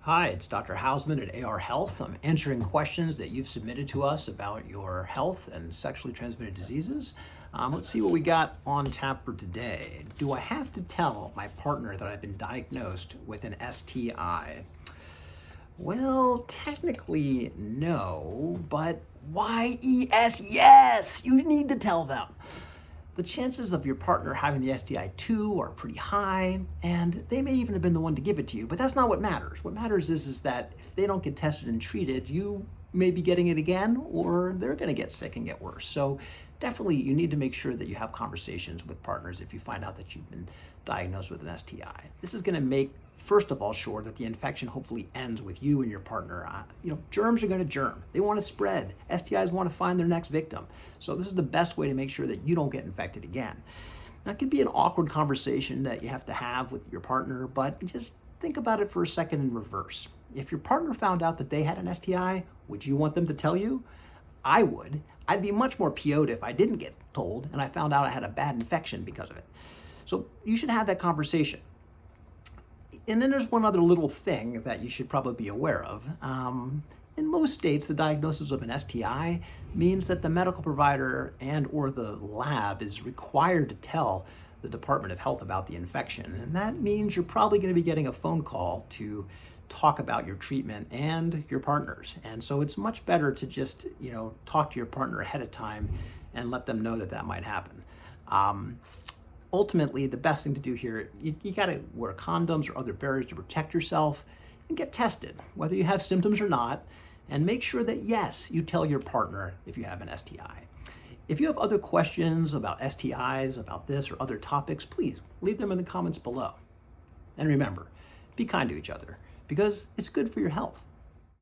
Hi, it's Dr. Haussmann at AR Health. I'm answering questions that you've submitted to us about your health and sexually transmitted diseases. Let's see what we got on tap for today. Do I have to tell my partner that I've been diagnosed with an STI? Well, technically no, but yes, you need to tell them. The chances of your partner having the STI too are pretty high, and they may even have been the one to give it to you, but that's not what matters. What matters is that if they don't get tested and treated, you may be getting it again, or they're gonna get sick and get worse. So definitely you need to make sure that you have conversations with partners if you find out that you've been diagnosed with an STI. This is gonna make, first of all, sure that the infection hopefully ends with you and your partner. Germs are gonna germ. They wanna spread. STIs wanna find their next victim. So this is the best way to make sure that you don't get infected again. That could be an awkward conversation that you have to have with your partner, but just think about it for a second in reverse. If your partner found out that they had an STI, would you want them to tell you? I would. I'd be much more PO'd if I didn't get told and I found out I had a bad infection because of it. So you should have that conversation. And then there's one other little thing that you should probably be aware of. In most states, the diagnosis of an STI means that the medical provider and or the lab is required to tell the Department of Health about the infection. And that means you're probably going to be getting a phone call to talk about your treatment and your partners. And so it's much better to just, talk to your partner ahead of time and let them know that that might happen. Ultimately, the best thing to do here, you got to wear condoms or other barriers to protect yourself and get tested, whether you have symptoms or not, and make sure that, yes, you tell your partner if you have an STI. If you have other questions about STIs, about this or other topics, please leave them in the comments below. And remember, be kind to each other because it's good for your health.